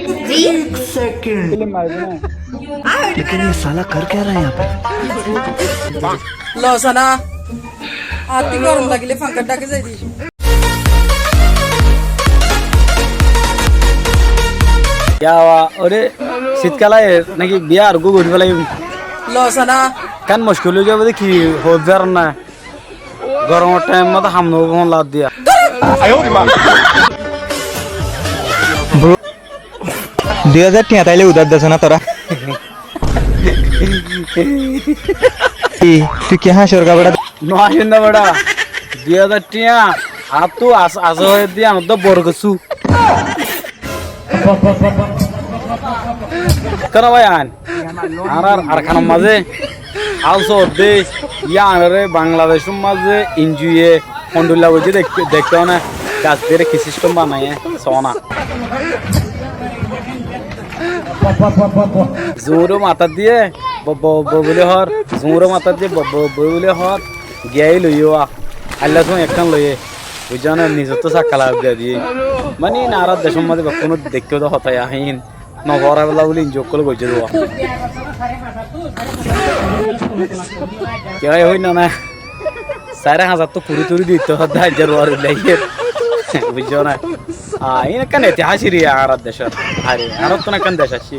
एक सेकंड लेकिन ये साला कर क्या रहा है यहाँ पे লসানা আতি গরম লাগিলে ফাঙ্কা ডাকে যাই দি क्या हुआ अरे শীতকালে নাকি বিয়া আর গো গড়ি ফেলাই লসানা কান মুশকিল হয়ে যাবে কি হোজার না গরমের টাইম মতো হামনো ফোন লাদ দিয়া 2000 টিয়া তাইলে উদার দেছ না তোরা তুই কে হাসর গাবড়া নয় না বড়া 2000 টিয়া আর তো আসো হয়ে দিয়া আমার তো বড় কিছু কেন ভাই আন আর খানার মাঝে আলসো দে ইয়া আরে বাংলাদেশ মাঝে ইনজুয়ে হন্ডুল্লা বলছে দেখতে না গাছ দিয়ে কি সিস্টেম বানায় সোনা জোরো মাথা দিয়ে বলে হর জোরো মাথা দিয়ে বলে হর গিয়াই লইয়া আল্লাহ তুমি একখান লইয়ে বুঝছো না নিজের তো সাক্ষালা দিয়ে মানে নারার দেশের মধ্যে কোনো দেখতেও তো হতাই আহিন নগরা বেলা বলে ইনজয় করে বলছে দেওয়া কেউ হই না 4000 তো পুরি তুরি দিতে হতে হাজার ওয়ার লাগিয়ে বুঝছো না ইন কেন ইতিহাসের আর দেশের আরে আর তো না কেন দেশ আসি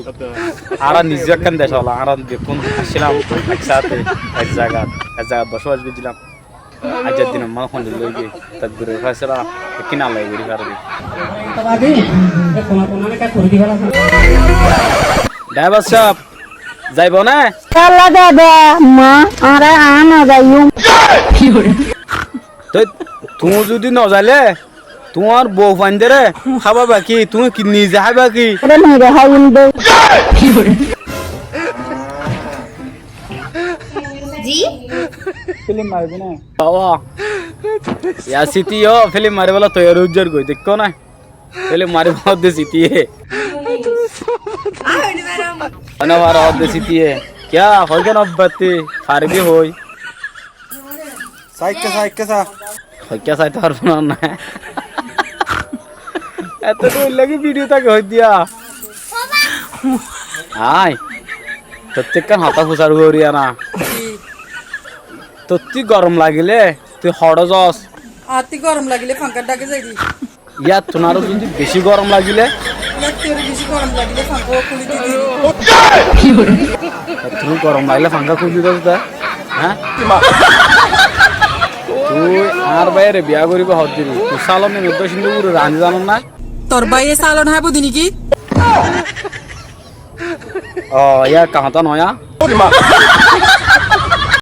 আর নিজে কেন দেশ হলো আর দেখুন আসছিলাম একসাথে এক জায়গা বসবাস করছিলাম আজকের দিন আমার ফোন লই গিয়ে তাদের ফেসলা কিনা লাই গড়ি পারবি ড্রাইভার সাহেব যাইব না চলা দাদা মা আরে আনা যাইও তো তুমি যদি ন যাইলে তোমার বউ ফাইন্দে রে খাবা বাকি তুমি কি নিজে খাবা কি আরে মেরে হাইন দে জি ফিল্ম মারবি না বাবা ইয়া সিটি ও ফিল্ম মারে বলা তৈরি উজ্জর গই দেখো না ফিল্ম মারে বহুত দে সিটি है ana wara od de city है क्या हो गया नब्बती फारगी होई সাইকে সা হয় क्या সাইতে পারবো না এত তো লাগি ভিডিও তাকে হই দিয়া আই প্রত্যেকখান হাতা ফুসার গরিয়া না তো তুই গরম লাগিলে তুই হড় যাস আতি গরম লাগিলে ফাঙ্কা ডাকে যাই দি ইয়া তোমারও যদি বেশি গরম লাগিলে তোর বেশি গরম লাগিলে ফাঙ্কা খুলি দি তুমি গরম লাগলে ফাঙ্কা খুঁজি দাস তা হ্যাঁ তুই আর বাইরে বিয়া করিব হত দিবি তুই সালনে মধ্য সিন্ধু পুরো রানি জানো না তোর বাইয়ে সালন হাবো দিনি কি ও ইয়া কাহতা নয়া